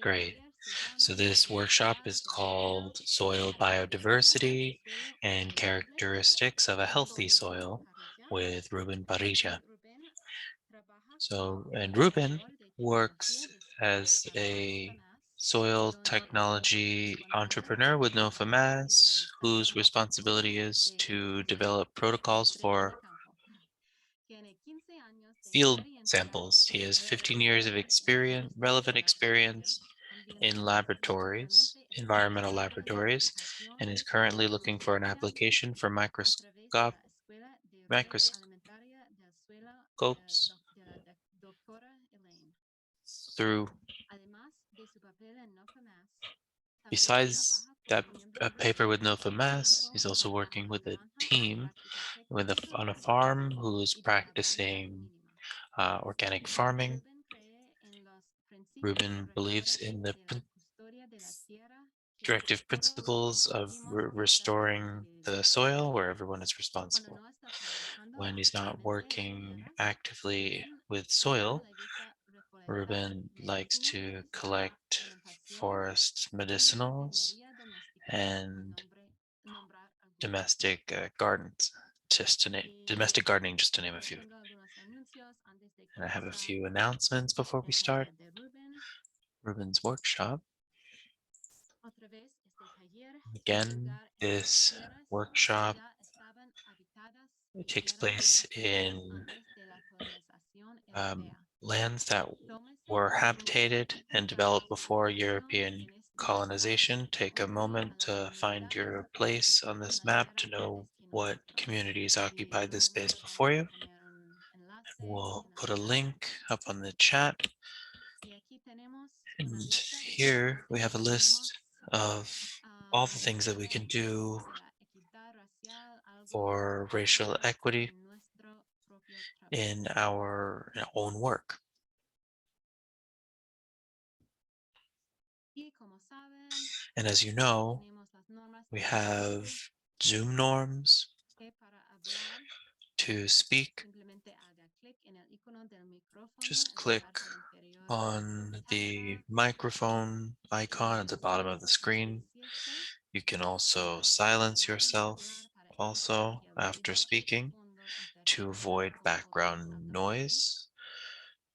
Great. So this workshop is called Soil Biodiversity and Characteristics of a Healthy Soil with Ruben Parrilla. And Ruben works as a soil technology entrepreneur with NOFA whose responsibility is to develop protocols for field samples. He has 15 years of experience, relevant experience in laboratories, environmental laboratories, and is currently looking for an application for microscopes through. Besides that paper with NOFA, he's also working with a team on a farm who is practicing organic farming. Ruben believes in the directive principles of restoring the soil where everyone is responsible. When he's not working actively with soil, Ruben likes to collect forest medicinals and domestic gardens, domestic gardening, just to name a few. And I have a few announcements before we start Ruben's workshop. Again, this workshop takes place in lands that were habitated and developed before European colonization. Take a moment to find your place on this map to know what communities occupied this space before you. We'll put a link up on the chat. And here we have a list of all the things that we can do for racial equity in our own work. And as you know, we have Zoom norms to speak. Just click on the microphone icon at the bottom of the screen. You can also silence yourself also after speaking to avoid background noise,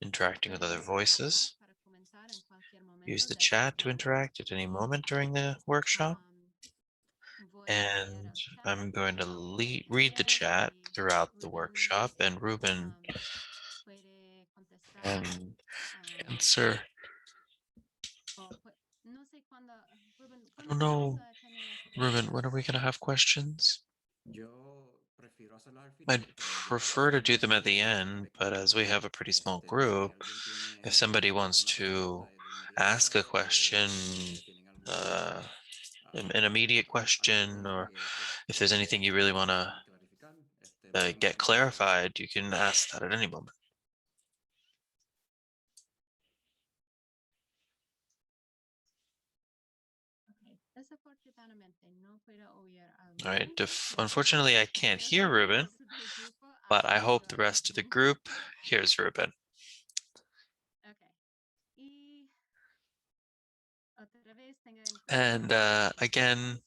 interacting with other voices. Use the chat to interact at any moment during the workshop. And I'm going to read the chat throughout the workshop, and Ruben can answer. I don't know, Ruben, when are we going to have questions? I'd prefer to do them at the end, but as we have a pretty small group, if somebody wants to ask a question, uh, an immediate question, or if there's anything you really want to get clarified, you can ask that at any moment. All right, unfortunately, I can't hear Ruben, but I hope the rest of the group hears Ruben. And again,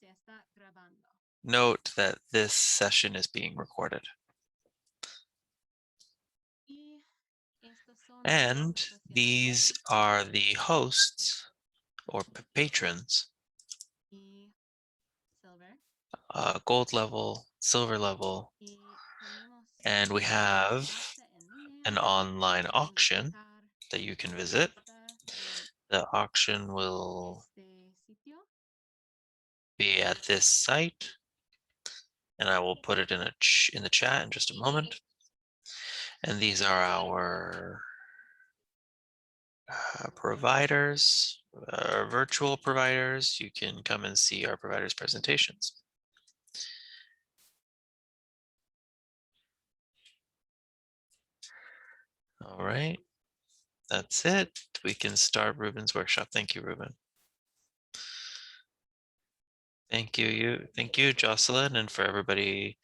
note that this session is being recorded. And these are the hosts or patrons, gold level, silver level, and we have an online auction that you can visit. The auction will be at this site, and I will put it in the chat in just a moment. And these are our providers, virtual providers. You can come and see our providers' presentations. All right, that's it. We can start Ruben's workshop. Thank you, Ruben. Thank you, Jocelyn, and for everybody's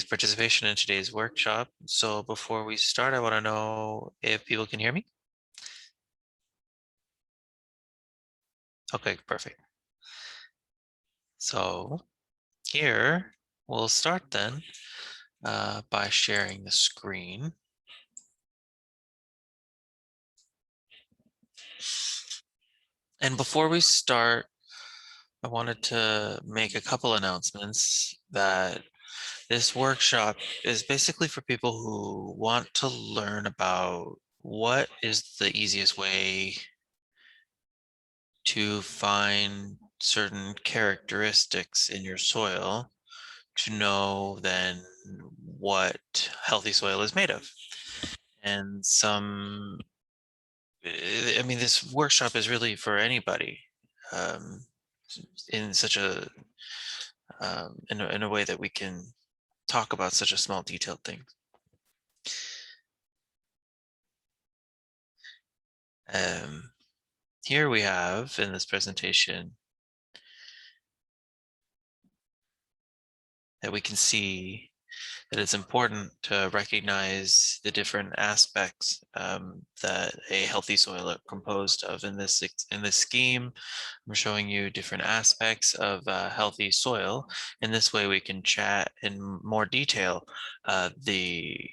participation in today's workshop. So before we start, I want to know if people can hear me. Okay, perfect. So here we'll start then by sharing the screen. And before we start, I wanted to make a couple announcements that this workshop is basically for people who want to learn about what is the easiest way to find certain characteristics in your soil to know then what healthy soil is made of. And I mean, this workshop is really for anybody um, in such a, in a way that we can talk about such a small detailed thing. Um, Here we have in this presentation that we can see that it's important to recognize the different aspects that a healthy soil are composed of. In this scheme, I'm showing you different aspects of healthy soil. In this way, we can chat in more detail the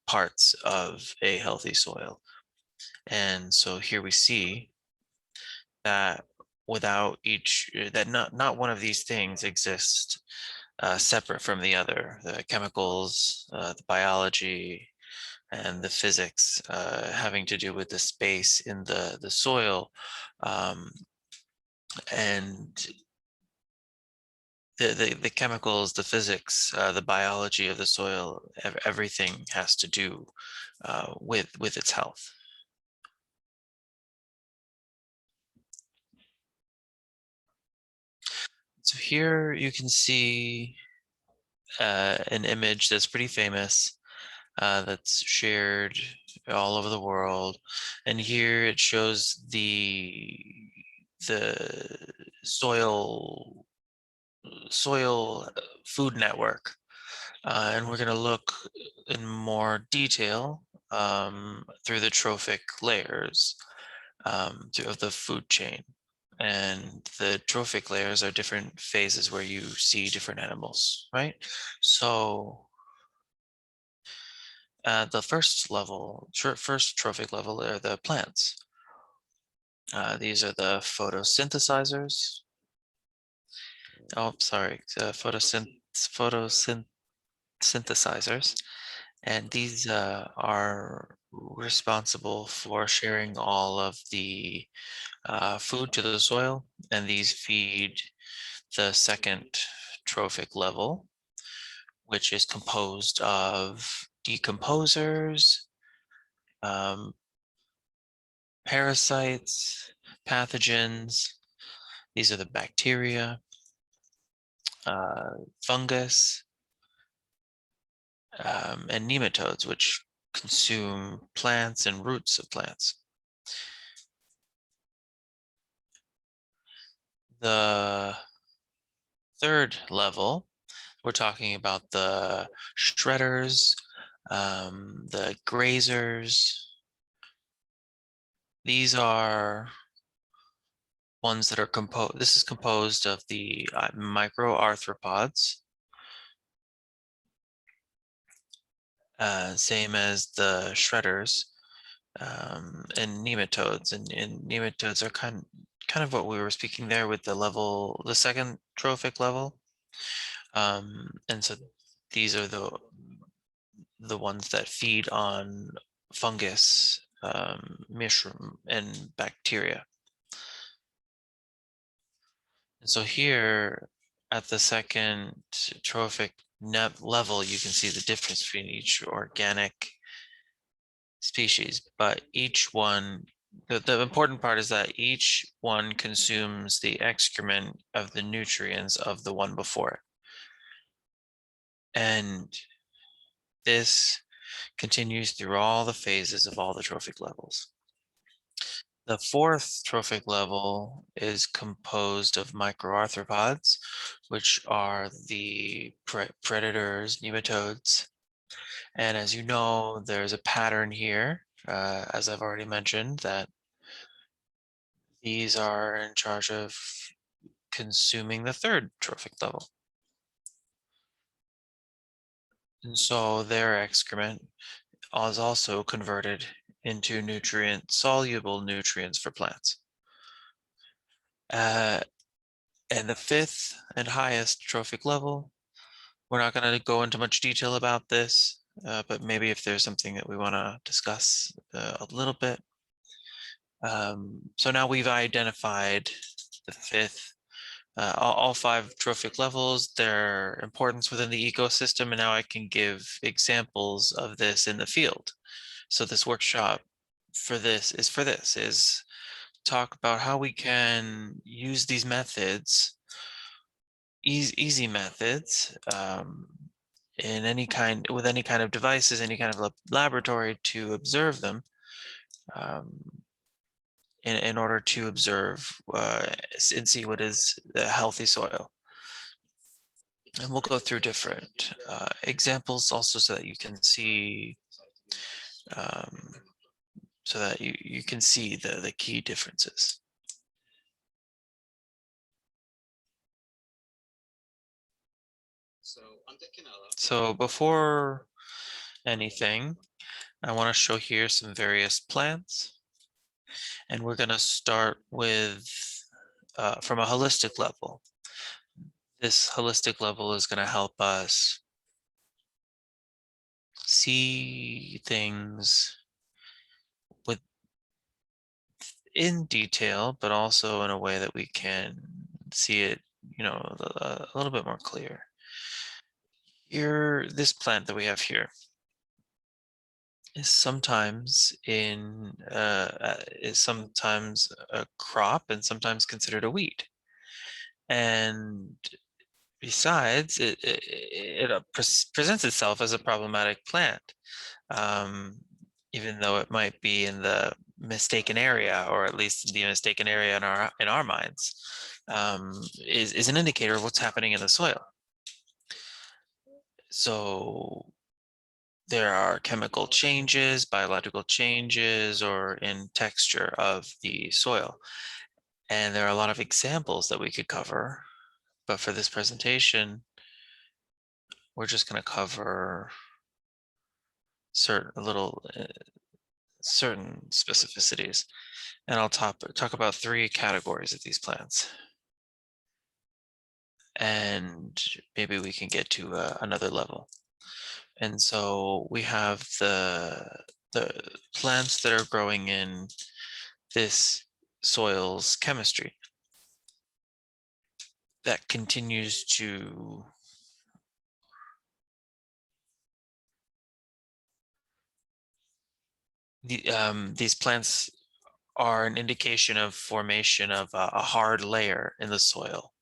parts of a healthy soil. And so here we see that without each, that not one of these things exists separate from the other. The chemicals, the biology, and the physics having to do with the space in the soil, um, and the chemicals, the physics, the biology of the soil, everything has to do with its health. So here you can see an image that's pretty famous, that's shared all over the world. And here it shows the soil food network. And we're going to look in more detail through the trophic layers of the food chain. And the trophic layers are different phases where you see different animals, right? So the first level, first trophic level, are the plants. These are the photosynthesizers. Oh, sorry, photosynthesizers. And these are responsible for sharing all of the food to the soil, and these feed the second trophic level, which is composed of decomposers, um, parasites, pathogens. These are the bacteria, fungus, and nematodes, which consume plants and roots of plants. The third level, we're talking about the shredders, the grazers. These are ones that are composed. This is composed of the microarthropods, same as the shredders, and nematodes. And nematodes are kind of what we were speaking there with the second trophic level. And so these are the ones that feed on fungus, mushroom, and bacteria. And so here at the second trophic level, you can see the difference between each organic species, but each one, the important part is that each one consumes the excrement of the nutrients of the one before it. And this continues through all the phases of all the trophic levels. The fourth trophic level is composed of microarthropods, which are the predators, nematodes. And as you know, there's a pattern here, as I've already mentioned, that These are in charge of consuming the third trophic level. And so their excrement is also converted into soluble nutrients for plants. And the fifth and highest trophic level, we're not going to go into much detail about this, but maybe if there's something that we want to discuss a little bit. So now we've identified the fifth, all five trophic levels, their importance within the ecosystem, and now I can give examples of this in the field. So this workshop is talk about how we can use these methods, easy methods, with any kind of devices, any kind of laboratory to observe them, in order to observe and see what is a healthy soil. And we'll go through different examples also so that you can see the key differences. So before anything, I want to show here some various plants. And we're going to start with from a holistic level. This holistic level is going to help us see things in detail, but also in a way that we can see it, a little bit more clear. Here, this plant that we have here is sometimes a crop and sometimes considered a weed. And besides, it presents itself as a problematic plant, even though it might be in the mistaken area, or at least the mistaken area in our minds, is an indicator of what's happening in the soil. So there are chemical changes, biological changes, or in texture of the soil. And there are a lot of examples that we could cover, but for this presentation, we're just going to cover certain specificities. And I'll talk about three categories of these plants. And maybe we can get to another level. And so we have the plants that are growing in this soil's chemistry that continues to these plants are an indication of formation of a hard layer in the soil.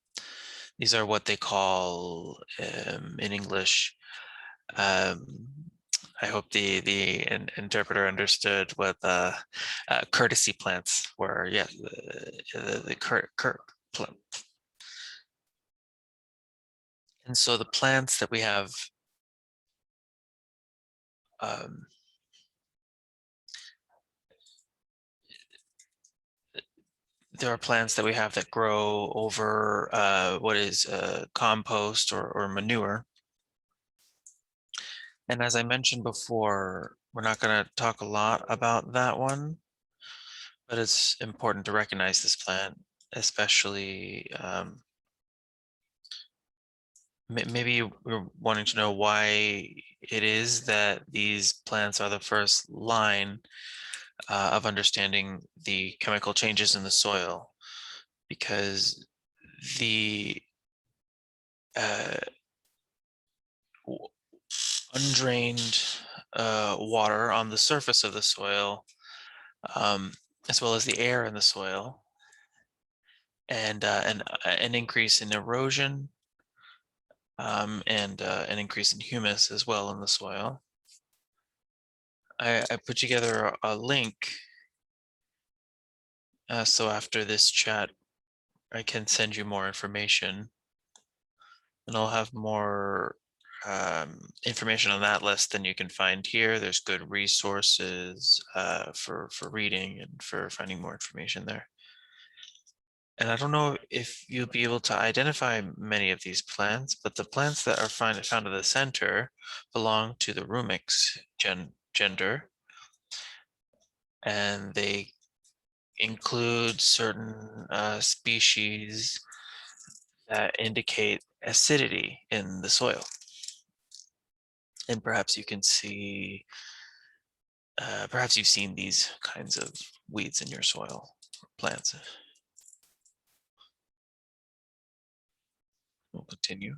These are what they call in English. I hope the interpreter understood what courtesy plants were. Yeah, the plant. And so the plants that we have, there are plants that we have that grow over what is compost or manure. And as I mentioned before, we're not going to talk a lot about that one, but it's important to recognize this plant, especially maybe we're wanting to know why it is that these plants are the first line of understanding the chemical changes in the soil, because the undrained water on the surface of the soil, as well as the air in the soil, and an increase in erosion, and an increase in humus as well in the soil. I put together a link, so after this chat, I can send you more information, and I'll have more information on that list than you can find here. There's good resources for reading and for finding more information there. And I don't know if you'll be able to identify many of these plants, but the plants that are found in the center belong to the Rumix gender, and they include certain species that indicate acidity in the soil. And perhaps you can see, perhaps you've seen these kinds of weeds in your soil, plants. We'll continue.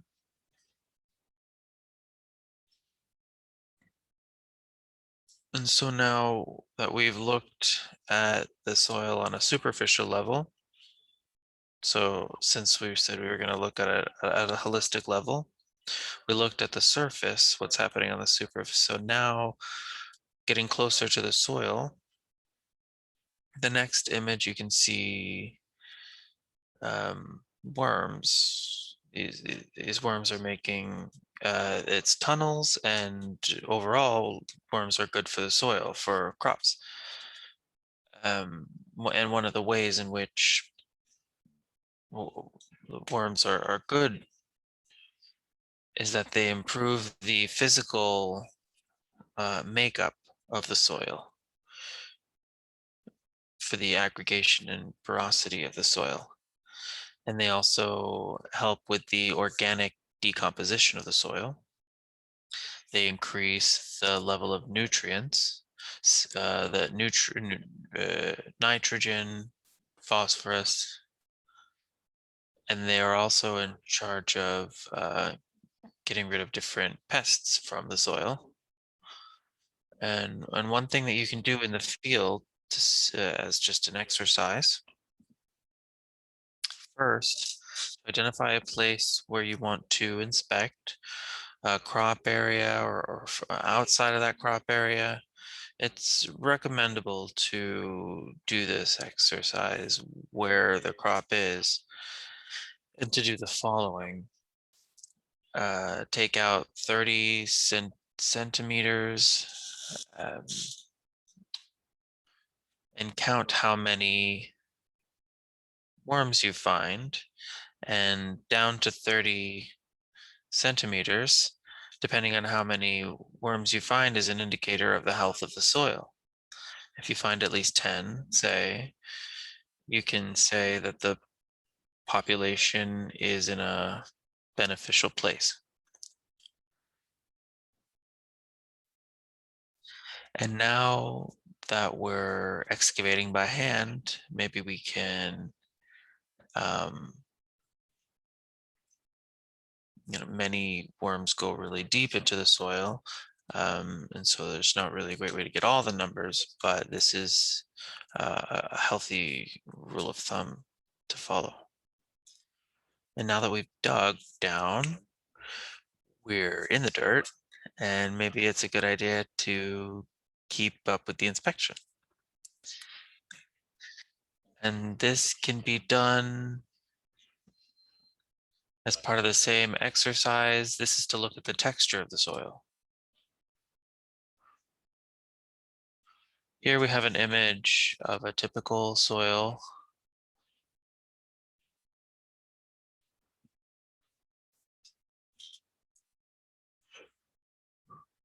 And so now that we've looked at the soil on a superficial level, so since we said we were going to look at it at a holistic level, we looked at the surface, what's happening on the surface. So now getting closer to the soil, the next image you can see worms. These worms are making its tunnels, and overall worms are good for the soil, for crops. And one of the ways in which worms are good is that they improve the physical makeup of the soil for the aggregation and porosity of the soil. And they also help with the organic decomposition of the soil. They increase the level of nutrients, nitrogen, phosphorus, and they are also in charge of getting rid of different pests from the soil. And one thing that you can do in the field as just an exercise, first, identify a place where you want to inspect a crop area, or outside of that crop area. It's recommendable to do this exercise where the crop is, and to do the following. Take out 30 centimeters and count how many worms you find, and down to 30 centimeters, depending on how many worms you find, is an indicator of the health of the soil. If you find at least 10, say, you can say that the population is in a beneficial place. And now that we're excavating by hand, maybe we can, many worms go really deep into the soil. And so there's not really a great way to get all the numbers, but this is a healthy rule of thumb to follow. And now that we've dug down, we're in the dirt, and maybe it's a good idea to keep up with the inspection. And this can be done as part of the same exercise. This is to look at the texture of the soil. Here we have an image of a typical soil.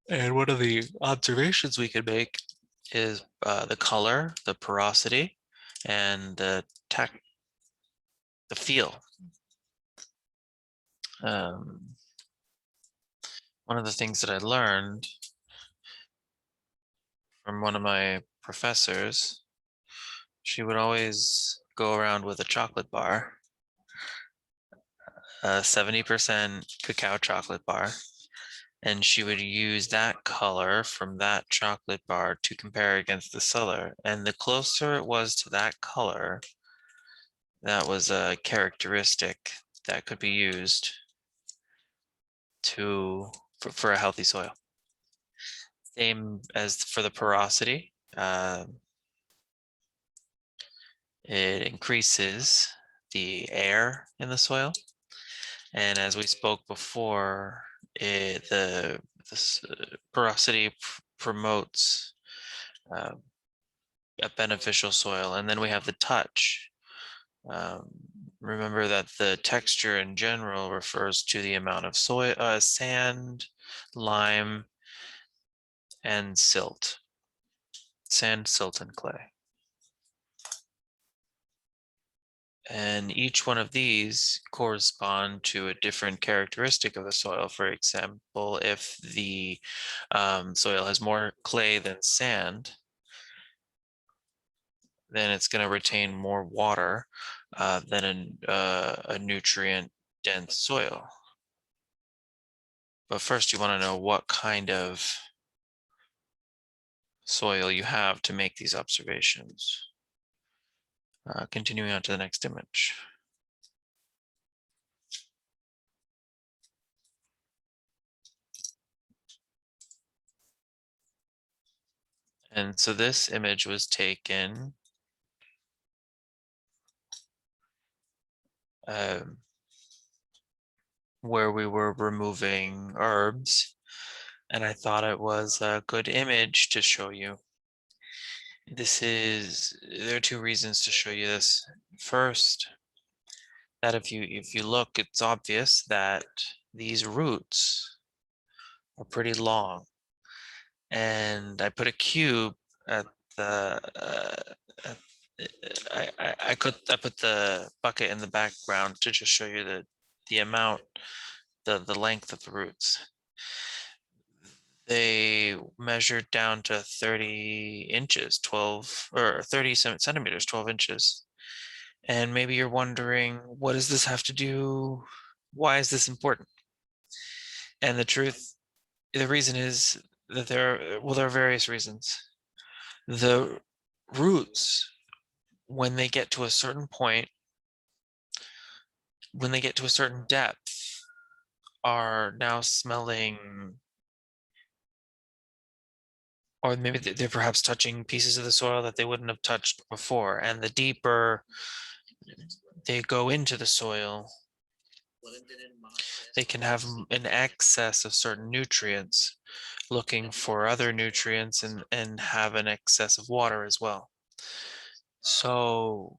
And one of the observations we can make is the color, the porosity, and the feel. One of the things that I learned from one of my professors, she would always go around with a chocolate bar, a 70% cacao chocolate bar, and she would use that color from that chocolate bar to compare against the cellar. And the closer it was to that color, that was a characteristic that could be used for a healthy soil. Same as for the porosity. It increases the air in the soil. And as we spoke before, this porosity promotes a beneficial soil. And then we have the touch. Remember that the texture in general refers to the amount of sand, lime, and silt. Sand, silt, and clay. And each one of these correspond to a different characteristic of the soil. For example, if the soil has more clay than sand, then it's going to retain more water than a nutrient dense soil. But first, you want to know what kind of soil you have to make these observations. Continuing on to the next image. And so this image was taken where we were removing herbs, and I thought it was a good image to show you. There are two reasons to show you this. First, that if you look, it's obvious that these roots are pretty long. And I put a cube at the at, I put the bucket in the background to just show you the amount, the length of the roots. They measured down to 30 inches, 12 or 30 centimeters, 12 inches. And maybe you're wondering, what does this have to do? Why is this important? And the reason is that there are various reasons. The roots, when they get to a certain point, when they get to a certain depth, are now smelling, or maybe they're perhaps touching pieces of the soil that they wouldn't have touched before. And the deeper they go into the soil, they can have an excess of certain nutrients, looking for other nutrients, and have an excess of water as well. So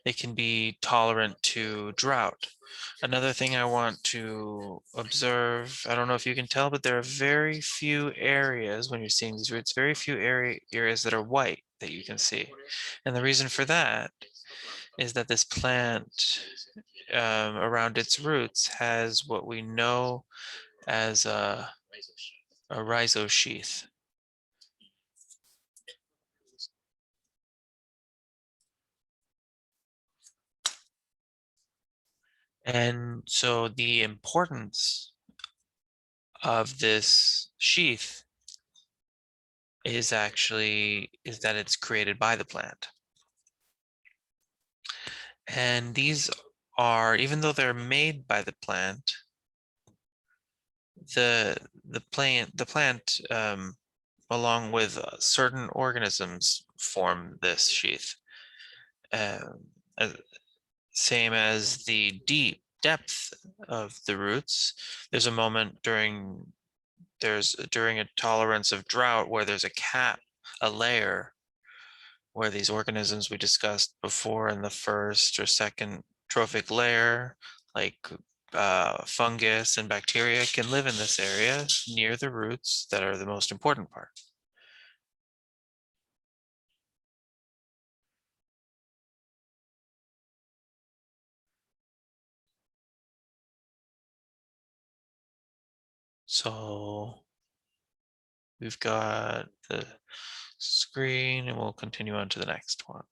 they can be tolerant to drought. Another thing I want to observe, I don't know if you can tell, but there are very few areas when you're seeing these roots, very few areas that are white that you can see. And the reason for that is that this plant around its roots has what we know as a rhizosheath. And so the importance of this sheath is that it's created by the plant. And these are, even though they're made by the plant, the plant along with certain organisms form this sheath. Um, uh, Same as the deep depth of the roots. There's a moment during a tolerance of drought where there's a cap, a layer where these organisms we discussed before in the first or second trophic layer, like fungus and bacteria, can live in this area near the roots that are the most important part. So we've got the screen and we'll continue on to the next one.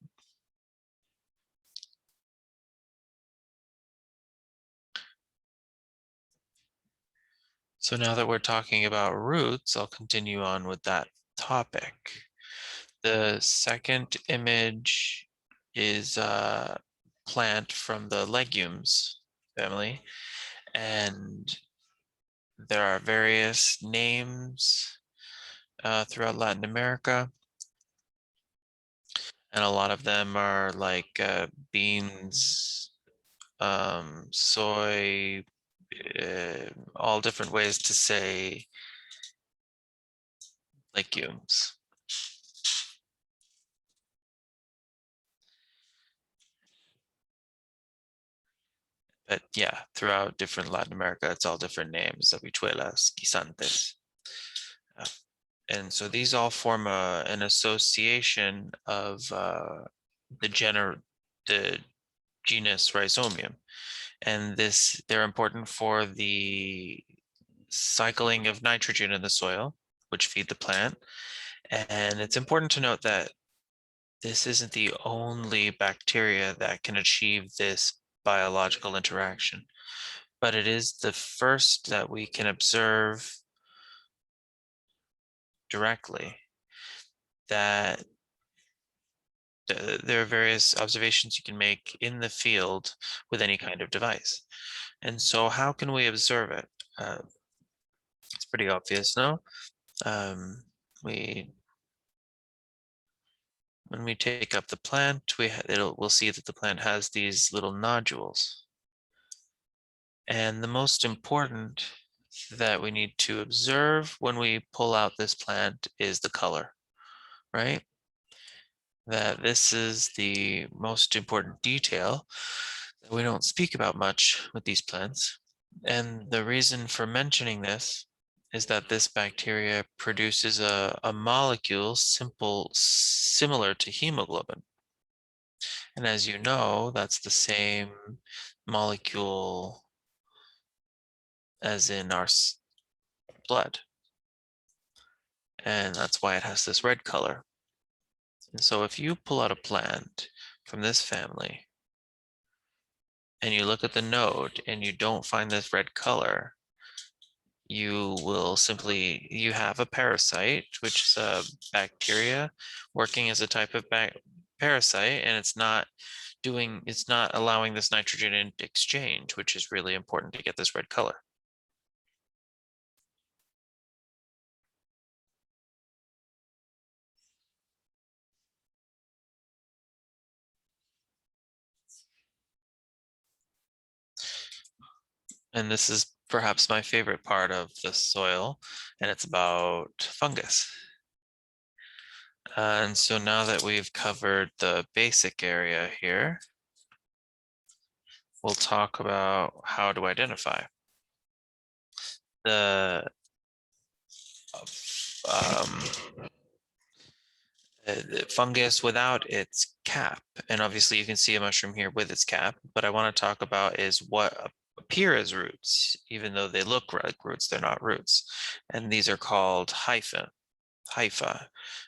So now that we're talking about roots, I'll continue on with that topic. The second image is a plant from the legumes family, and there are various names throughout Latin America, and a lot of them are like beans, soy, all different ways to say legumes. But yeah, throughout different Latin America, it's all different names, habichuelas, guisantes. Uh, And so these all form an association of the genus Rhizomium. And they're important for the cycling of nitrogen in the soil, which feed the plant. And it's important to note that this isn't the only bacteria that can achieve this biological interaction, but it is the first that we can observe directly. That there are various observations you can make in the field with any kind of device. And so how can we observe it? It's pretty obvious, no? Um, we When we take up the plant, we'll see that the plant has these little nodules. And the most important that we need to observe when we pull out this plant is the color, right? That this is the most important detail that we don't speak about much with these plants. And the reason for mentioning this is that this bacteria produces a molecule similar to hemoglobin. And as you know, that's the same molecule as in our blood. And that's why it has this red color. And so if you pull out a plant from this family and you look at the node and you don't find this red color, you have a parasite, which is a bacteria working as a type of parasite, and it's not allowing this nitrogen in exchange, which is really important to get this red color. And this is perhaps my favorite part of the soil, and it's about fungus. And so now that we've covered the basic area here, we'll talk about how to identify. The um, fungus without its cap. And obviously you can see a mushroom here with its cap, but I want to talk about is what appear as roots, even though they look like roots, they're not roots. And these are called hypha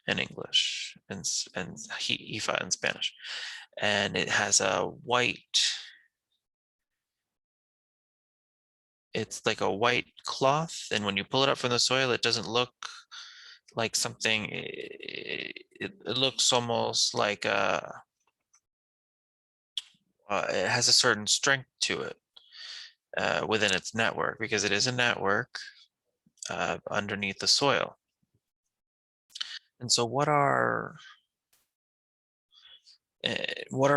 in English, and hifa in Spanish. And it has a white, it's like a white cloth. And when you pull it up from the soil, it doesn't look like something, it looks almost like it has a certain strength to it within its network, because it is a network underneath the soil. And so what are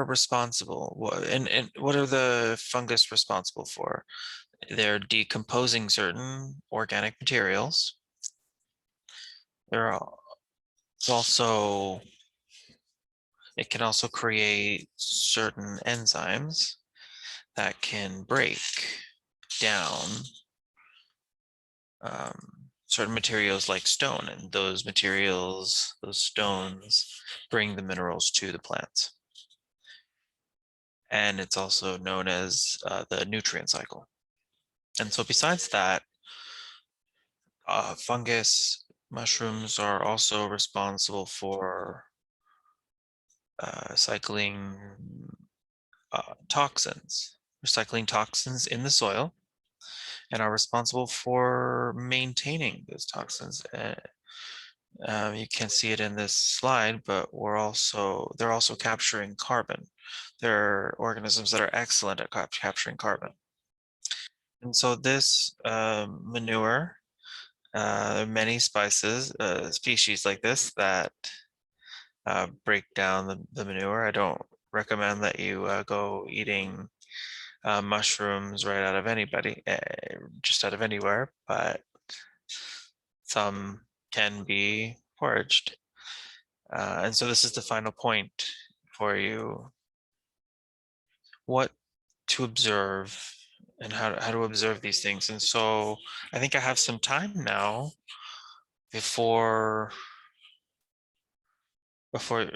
responsible, and what are the fungus responsible for? They're decomposing certain organic materials. There are also, it can also create certain enzymes that can break down certain materials like stone, and those stones, bring the minerals to the plants. And it's also known as the nutrient cycle. And so besides that, fungus mushrooms are also responsible for cycling toxins, recycling toxins in the soil, and are responsible for maintaining those toxins. You can't see it in this slide, but they're also capturing carbon. They're organisms that are excellent at capturing carbon. And so this manure, there are many species like this that break down the manure. I don't recommend that you go eating mushrooms right out of just out of anywhere, but some can be foraged. And so this is the final point for you. What to observe and how to observe these things. And so I think I have some time now before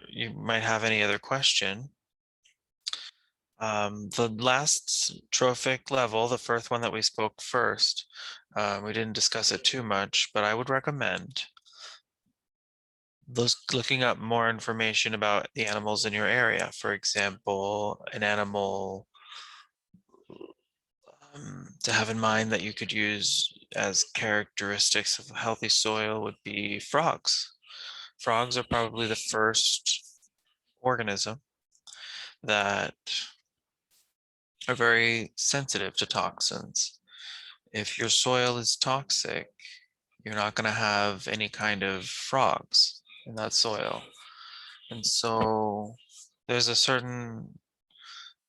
you might have any other question. The last trophic level, the first one that we spoke first, we didn't discuss it too much, but I would recommend looking up more information about the animals in your area. For example, an animal to have in mind that you could use as characteristics of healthy soil would be frogs. Frogs are probably the first organism that are very sensitive to toxins. If your soil is toxic, you're not going to have any kind of frogs in that soil. And so there's a certain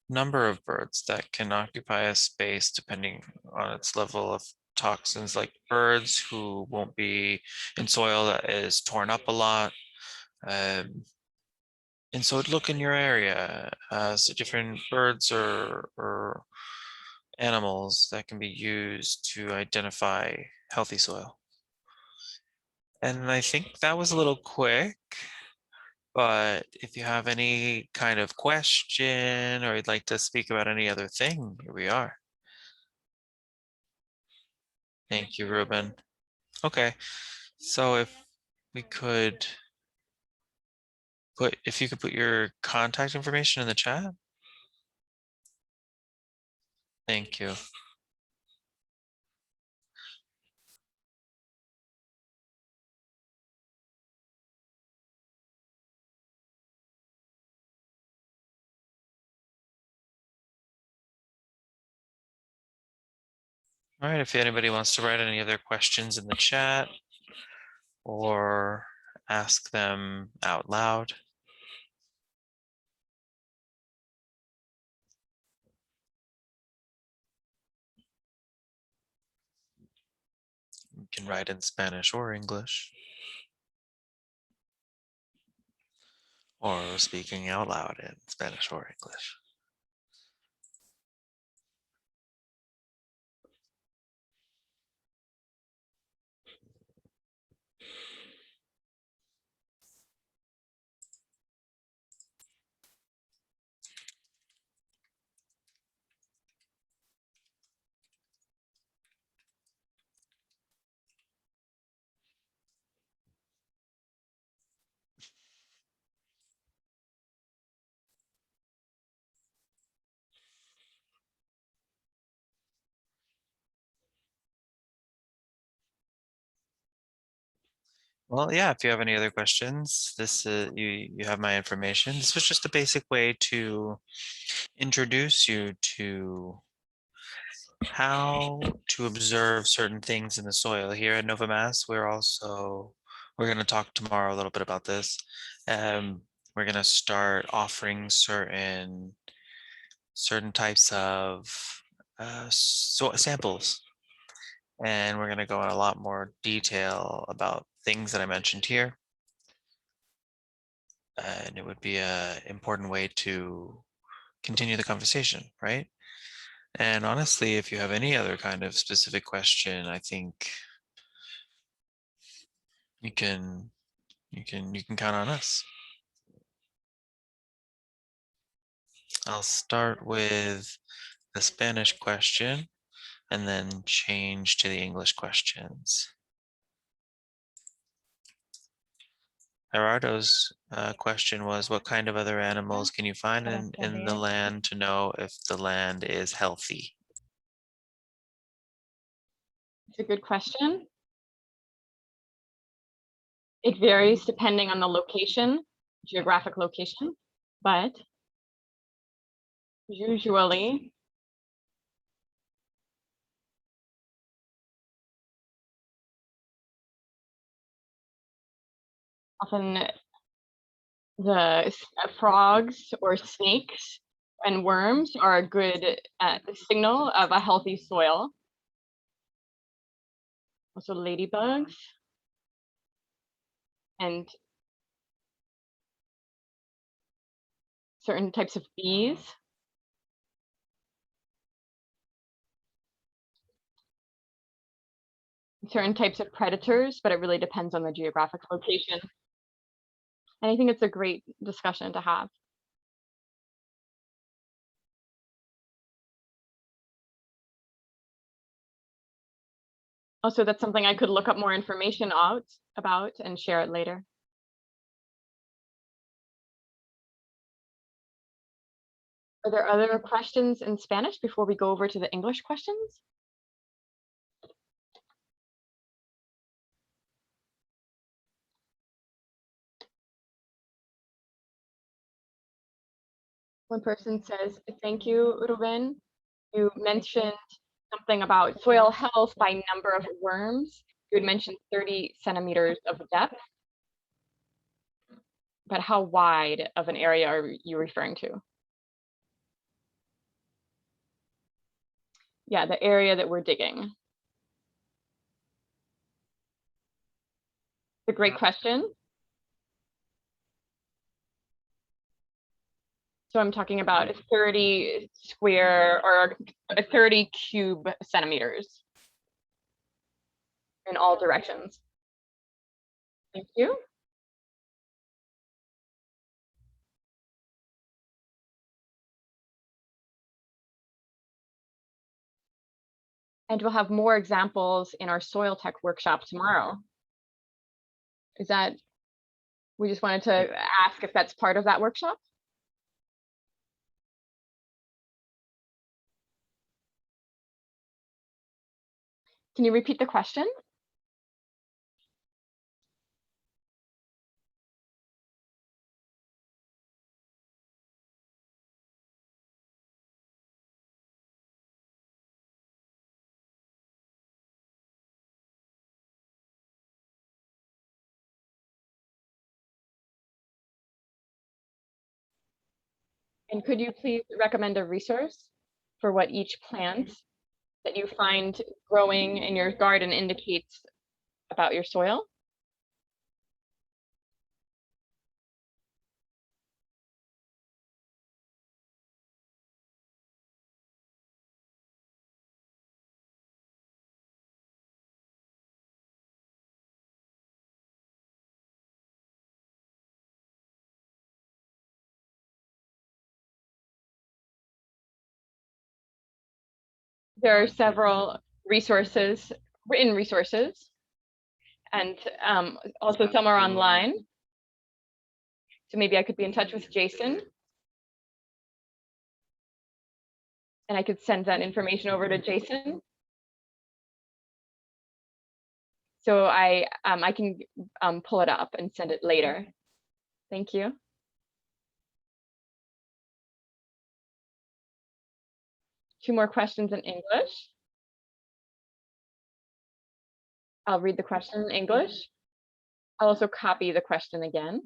number of birds that can occupy a space depending on its level of toxins, like birds who won't be in soil that is torn up a lot. Um, and so look in your area, so different birds or animals that can be used to identify healthy soil. And I think that was a little quick, but if you have any kind of question or you'd like to speak about any other thing, here we are. Thank you, Ruben. Okay, so we could if you could put your contact information in the chat. Thank you. All right, if anybody wants to write any other questions in the chat or ask them out loud. You can write in Spanish or English, or speaking out loud in Spanish or English. Well, yeah, if you have any other questions, you have my information. This was just a basic way to introduce you to how to observe certain things in the soil. Here at Nova Mass, we're going to talk tomorrow a little bit about this. We're going to start offering certain types of samples, and we're going to go in a lot more detail about things that I mentioned here. And it would be an important way to continue the conversation, right? And honestly, if you have any other kind of specific question, I think you can you can count on us. I'll start with the Spanish question and then change to the English questions. Gerardo's question was, what kind of other animals can you find in the land to know if the land is healthy? It's a good question. It varies depending on the location, geographic location, but usually often the frogs or snakes and worms are a good signal of a healthy soil. Also ladybugs and certain types of bees. certain types of predators, but it really depends on the geographic location. And I think it's a great discussion to have. Also, that's something I could look up more information about and share it later. Are there other questions in Spanish before we go over to the English questions? One person says, thank you, Ruben. You mentioned something about soil health by number of worms. You had mentioned 30 centimeters of depth. But how wide of an area are you referring to? Yeah, the area that we're digging. It's a great question. So I'm talking about 30 square or 30 cube centimeters in all directions. Thank you. And we'll have more examples in our soil tech workshop tomorrow. Is that, we just wanted to ask if that's part of that workshop? Can you repeat the question? And could you please recommend a resource for what each plant that you find growing in your garden indicates about your soil? There are several resources, written resources, and also some are online. So maybe I could be in touch with Jason, and I could send that information over to Jason. So I can pull it up and send it later. Thank you. Two more questions in English. I'll read the question in English. I'll also copy the question again.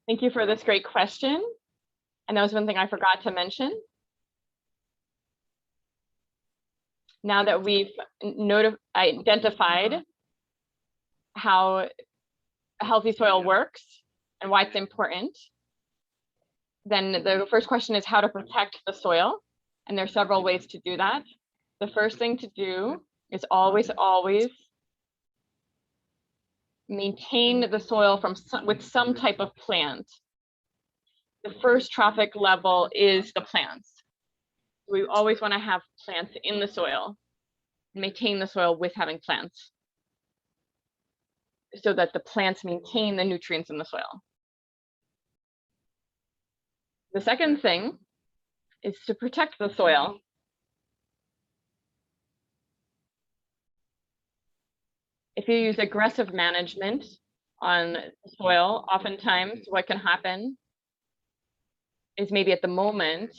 Thank you for this great question. And that was one thing I forgot to mention. Now that we've identified how healthy soil works and why it's important, then the first question is how to protect the soil. And there are several ways to do that. The first thing to do is always maintain the soil with some type of plant. The first trophic level is the plants. We always want to have plants in the soil, maintain the soil with having plants, so that the plants maintain the nutrients in the soil. The second thing is to protect the soil. If you use aggressive management on soil, oftentimes what can happen is maybe at the moment,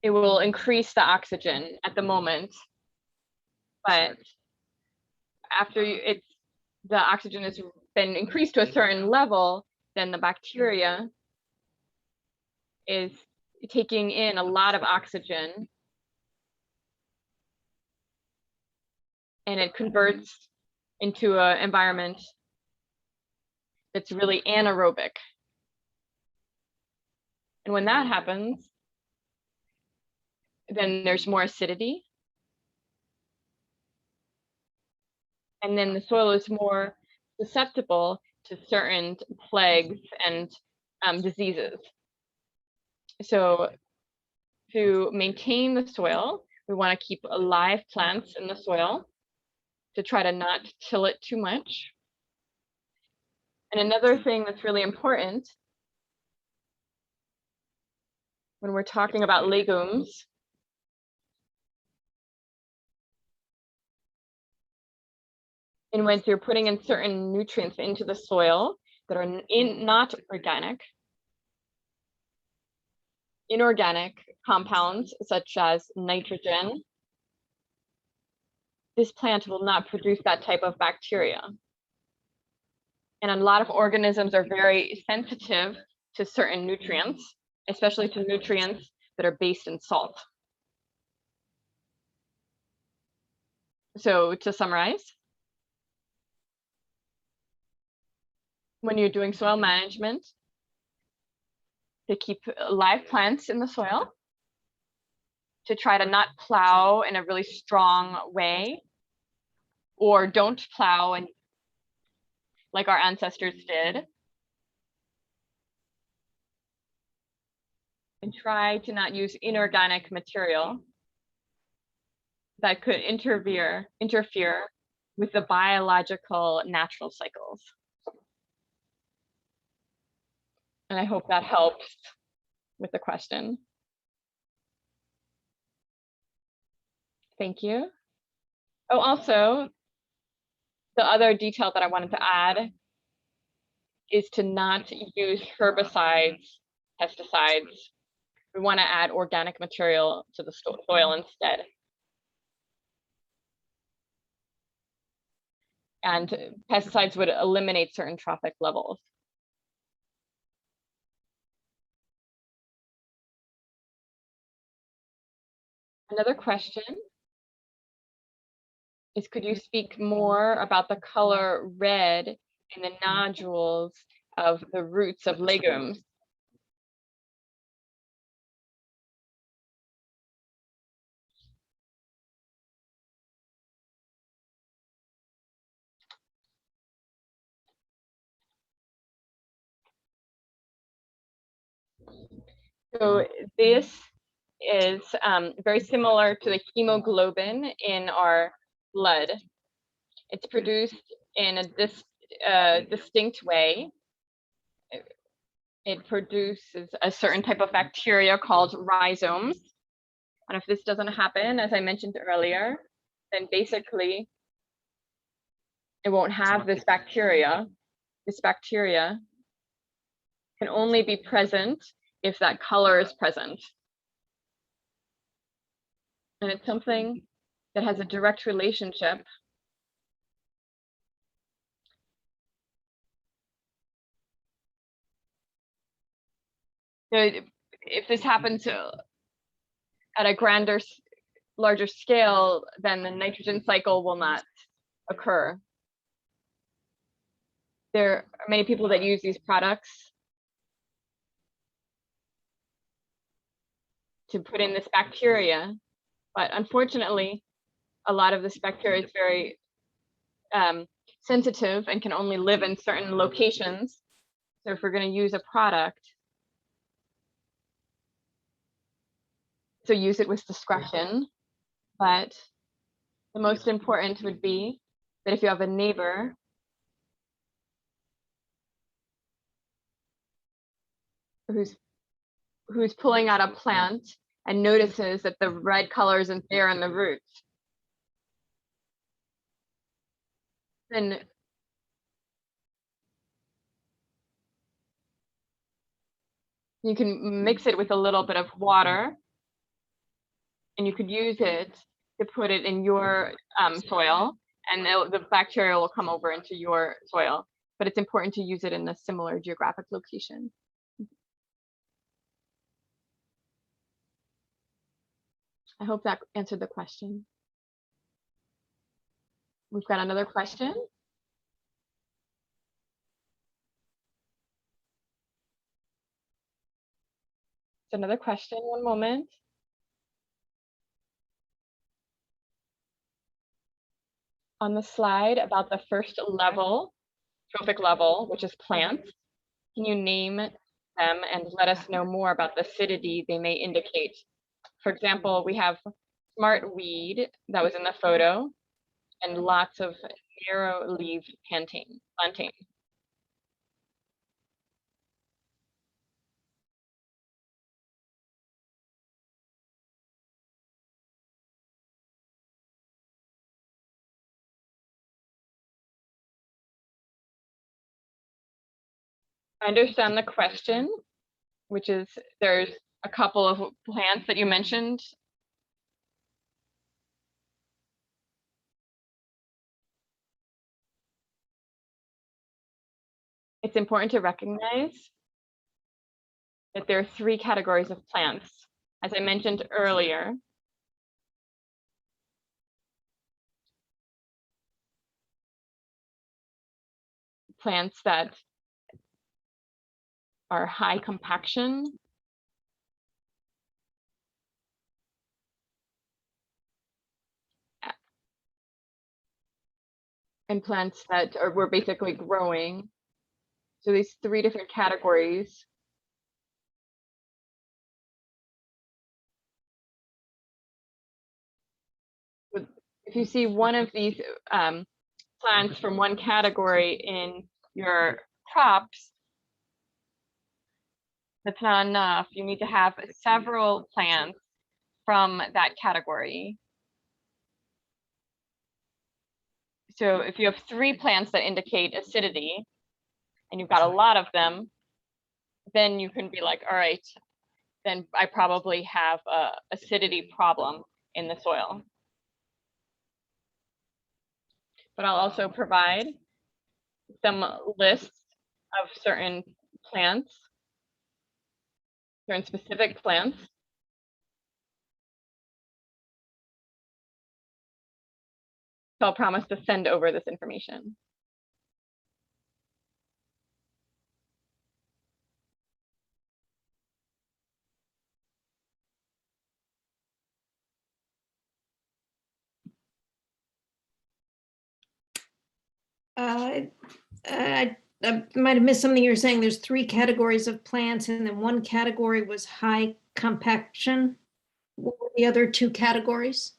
it will increase the oxygen at the moment, but after the oxygen has been increased to a certain level, then the bacteria is taking in a lot of oxygen and it converts into an environment that's really anaerobic. And when that happens, then there's more acidity. And then the soil is more susceptible to certain plagues and diseases. So to maintain the soil, we want to keep alive plants in the soil to try to not till it too much. And another thing that's really important when we're talking about legumes and when you're putting in certain nutrients into the soil that are not organic, inorganic compounds such as nitrogen, this plant will not produce that type of bacteria. And a lot of organisms are very sensitive to certain nutrients, especially to nutrients that are based in salt. So to summarize, when you're doing soil management, to keep live plants in the soil, to try to not plow in a really strong way, or don't plow and like our ancestors did, and try to not use inorganic material that could interfere with the biological natural cycles. And I hope that helps with the question. Thank you. Oh, also, the other detail that I wanted to add is to not use herbicides, pesticides. We want to add organic material to the soil instead. And pesticides would eliminate certain trophic levels. Another question is, could you speak more about the color red in the nodules of the roots of legumes? So this is very similar to the hemoglobin in our blood. It's produced in a distinct way. It produces a certain type of bacteria called rhizomes. And if this doesn't happen, as I mentioned earlier, then basically it won't have this bacteria. This bacteria can only be present if that color is present. And it's something that has a direct relationship if this happens at a larger scale, then the nitrogen cycle will not occur. There are many people that use these products to put in this bacteria, but unfortunately, a lot of this bacteria is very sensitive and can only live in certain locations. So if we're going to use a product, so use it with discretion. But the most important would be that if you have a neighbor who's pulling out a plant and notices that the red color isn't there in the roots, Then you can mix it with a little bit of water, and you could use it to put it in your soil, and the bacteria will come over into your soil. But it's important to use it in a similar geographic location. I hope that answered the question. We've got another question. It's another question, one moment. On the slide about the first level, trophic level, which is plants, can you name them and let us know more about the acidity they may indicate? For example, we have smart weed that was in the photo, and lots of narrow-leaved plantain. I understand the question, which is there's a couple of plants that you mentioned. It's important to recognize that there are 3 categories of plants. As I mentioned earlier, plants that are high compaction, and plants that were basically growing. So these 3 different categories. If you see one of these plants from one category in your crops, that's not enough. You need to have several plants from that category. So if you have 3 plants that indicate acidity, and you've got a lot of them, then you can be like, all right, then I probably have a acidity problem in the soil. But I'll also provide some lists of certain plants, certain specific plants. So I'll promise to send over this information. I might have missed something you were saying. There's 3 categories of plants, and then one category was high compaction. What were the other 2 categories?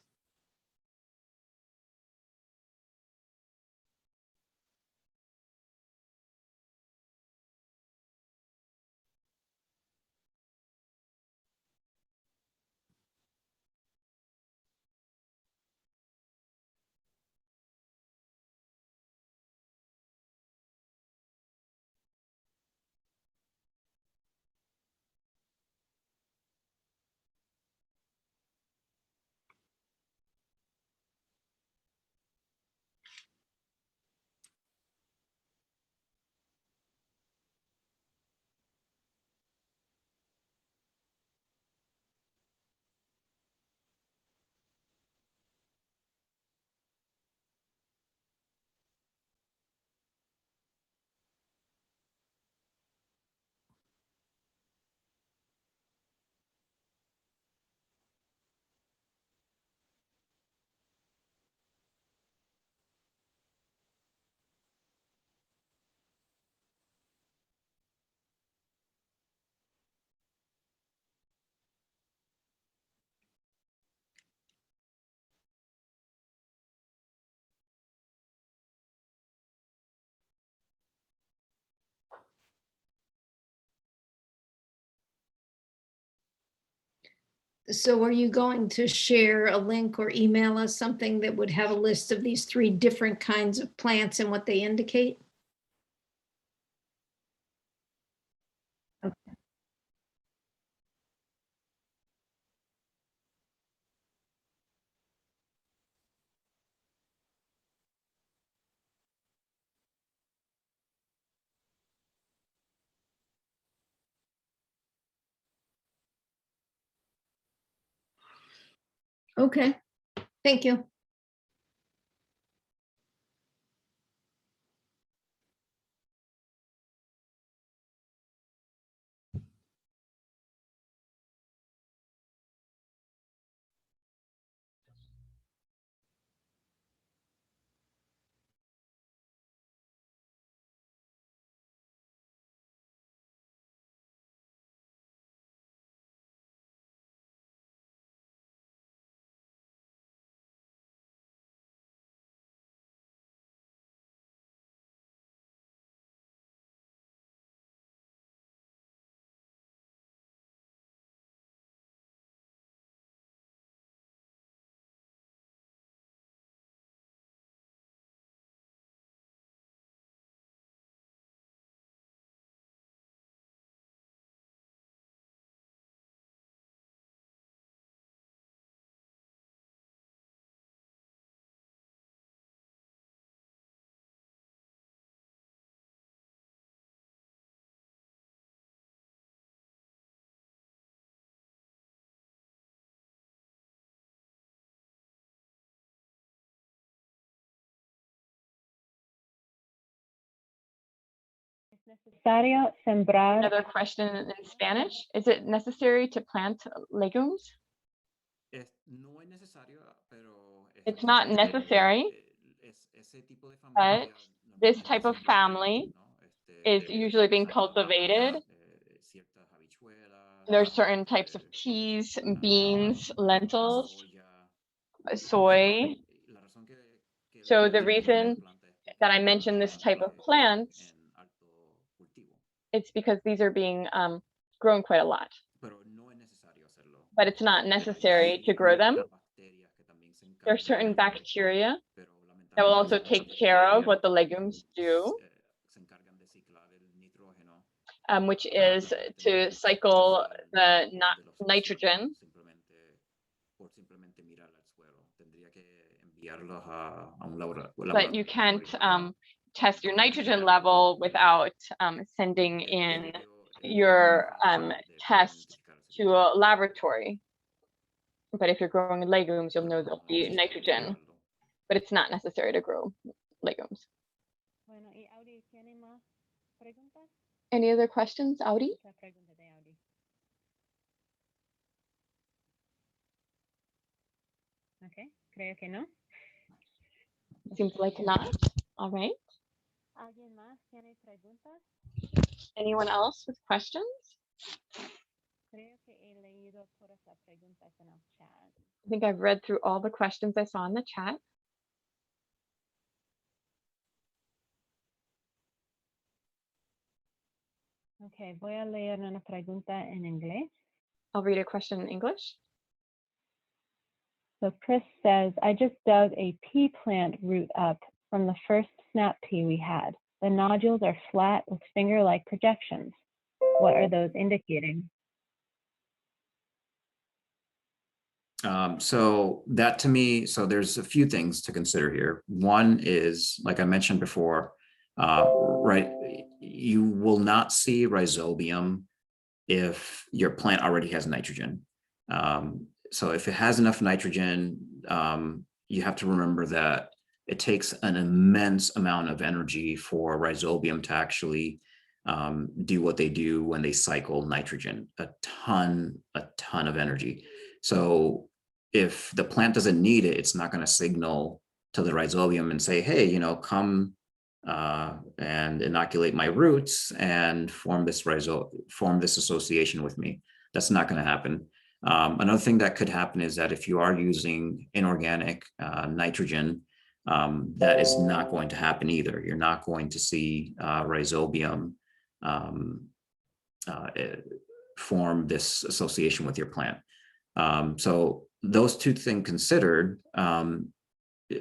So are you going to share a link or email us something that would have a list of these 3 different kinds of plants and what they indicate? Okay. Okay, thank you. Necesario sembrar. Another question in Spanish. Is it necessary to plant legumes? No es necesario, pero It's not necessary, ese tipo de but familia this normalmente type of se busca, family ¿no? is usually being cultivated. Ciertas habichuelas, There's certain types of peas, beans, lentils, soya. soy. La razón que So the menciono reason planta es porque that I mentioned this type of plants, en alto cultivo, it's because these are being grown quite a lot. pero no es necesario hacerlo. But it's not necessary to grow them. Bacterias que también se There are encargan certain de eso, bacteria pero that will lamentablemente also las take care of bacterias, what the legumes do, se encargan de ciclar el nitrógeno, which is to cycle the nitrogen. Simplemente mirar al suelo. Tendría que enviarlos a un laboratorio. But you can't test your nitrogen level without sending in your test to a laboratory. But if you're growing legumes, you'll know there'll be nitrogen, but it's not necessary to grow legumes. Bueno, y Audi, ¿tiene más preguntas? Any other questions, Audi? La pregunta de Audi. Okay, creo que no. Seems like not. All right. ¿Alguien más tiene preguntas? Anyone else with questions? Creo que he leído todas las preguntas en el chat. I think I've read through all the questions I saw in the chat. Okay, voy a leer una pregunta en inglés. I'll read a question in English. So Chris says, I just dug a pea plant root up from the first snap pea we had. The nodules are flat with finger-like projections. What are those indicating? So that to me, so there's a few things to consider here. One is, like I mentioned before, right, you will not see rhizobium if your plant already has nitrogen. So if it has enough nitrogen, you have to remember that it takes an immense amount of energy for rhizobium to actually do what they do when they cycle nitrogen, a ton of energy. So if the plant doesn't need it, it's not going to signal to the rhizobium and say, hey, you know, come and inoculate my roots and form this association with me. That's not going to happen. Another thing that could happen is that if you are using inorganic nitrogen, that is not going to happen either. You're not going to see rhizobium form this association with your plant. So those two things considered,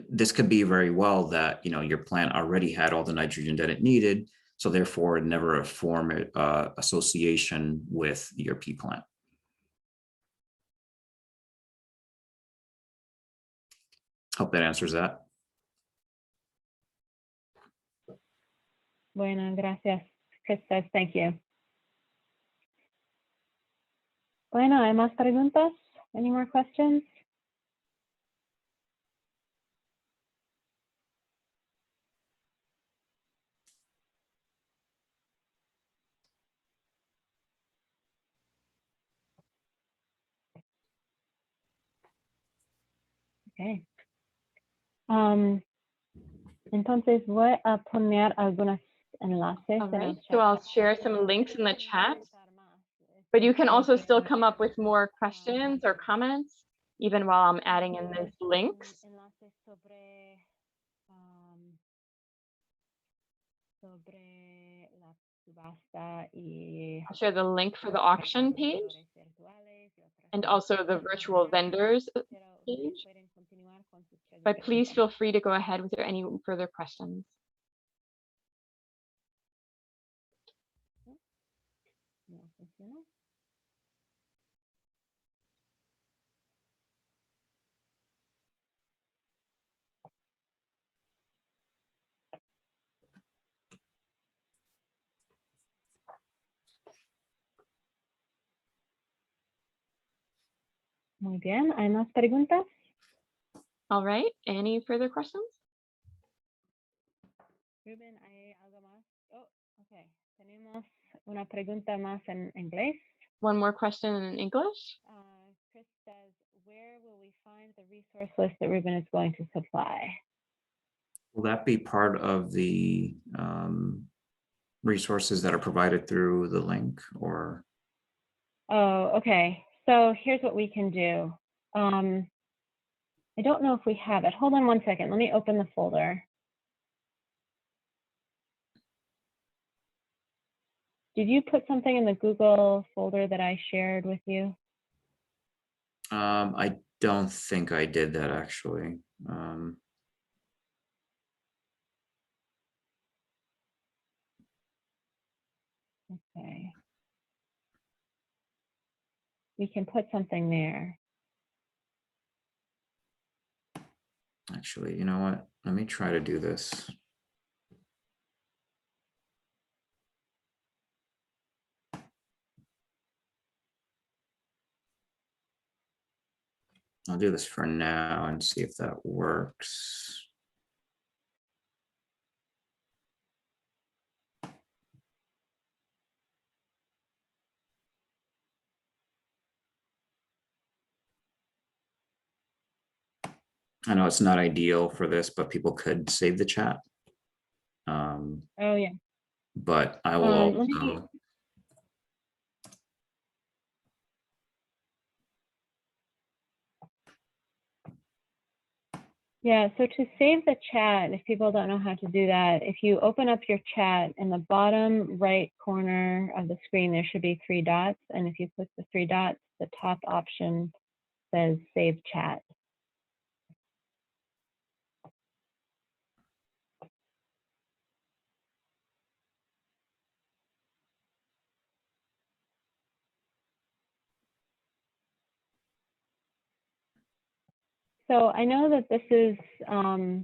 this could be very well that, your plant already had all the nitrogen that it needed, so therefore it never formed association with your pea plant. Hope that answers that. Bueno, gracias. Chris says thank you. Bueno, ¿hay más preguntas? Any more questions? Okay. Entonces voy a poner algunos enlaces All en right, el so chat. I'll share some links in the chat, but you can also still come up with more questions or comments, even while I'm adding in these links. Enlaces sobre la subasta y I'll share the link for the auction page and also the virtual vendors page. But please feel free to go ahead with any further questions. No funcionó. Muy bien, ¿hay más preguntas? All right, any further questions? Ruben, ¿hay algo más? Oh, okay. Tenemos una pregunta más en inglés. One more question in English. Chris says, where will we find the resource list that Ruben is going to supply? Will that be part of the resources that are provided through the link, or? Oh, okay. So here's what we can do. I don't know if we have it. Hold on one second. Let me open the folder. Did you put something in the Google folder that I shared with you? I don't think I did that actually. Okay. We can put something there. Actually, you know what? Let me try to do this. I'll do this for now and see if that works. I know it's not ideal for this, but people could save the chat. Oh yeah. But I will Let me- also. Yeah, so to save the chat, if people don't know how to do that, if you open up your chat in the bottom right corner of the screen, there should be 3 dots. And if you click the 3 dots, the top option says save chat. So I know that this is, I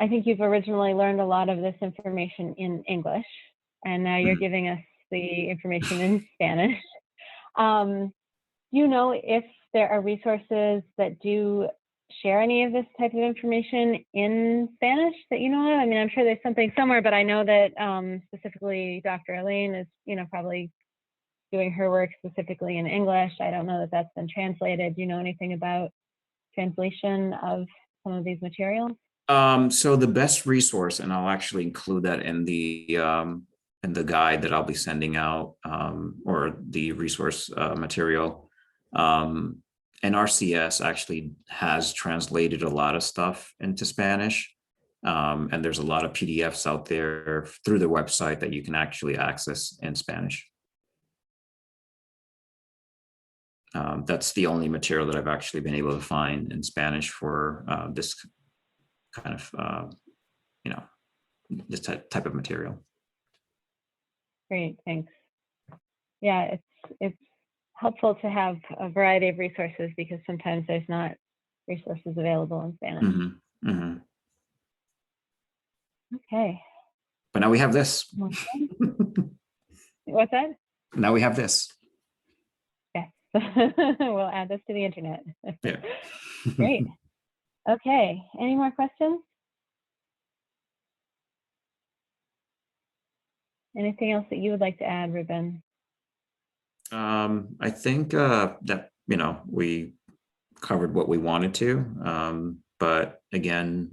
think you've originally learned a lot of this information in English, and now you're giving us the information in Spanish. Do you know if there are resources that do share any of this type of information in Spanish that you know of? I mean, I'm sure there's something somewhere, but I know that specifically Dr. Elaine is, probably doing her work specifically in English. I don't know that that's been translated. Do you know anything about translation of some of these materials? So the best resource, and I'll actually include that in the guide that I'll be sending out, or the resource material. NRCS actually has translated a lot of stuff into Spanish, and there's a lot of PDFs out there through the website that you can actually access in Spanish. That's the only material that I've actually been able to find in Spanish for this kind of, this type of material. Great, thanks. Yeah, it's helpful to have a variety of resources because sometimes there's not resources available in Spanish. Mm-hmm, mm-hmm. Okay. But now we have this. What's that? Now we have this. Yes. We'll add this to the internet. Yeah. Great. Okay. Any more questions? Anything else that you would like to add, Ruben? I think that, we covered what we wanted to, but again,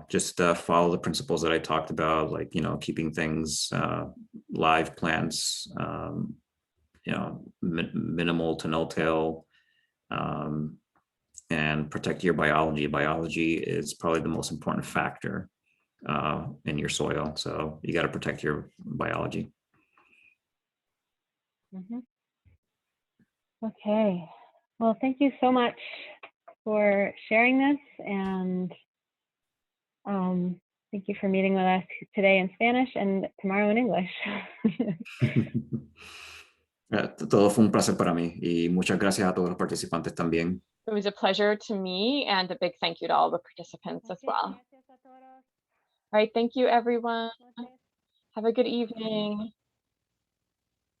just follow the principles that I talked about, like, keeping things live plants, minimal to no till, and protect your biology. Biology is probably the most important factor in your soil. So you got to protect your biology. Mm-hmm. Okay. Well, thank you so much for sharing this, and thank you for meeting with us today in Spanish and tomorrow in English. Todo fue un placer para mí y muchas gracias a todos los participantes también. It was a pleasure to me, and a big thank you to all the participants as well. All right, thank you, everyone. Have a good evening.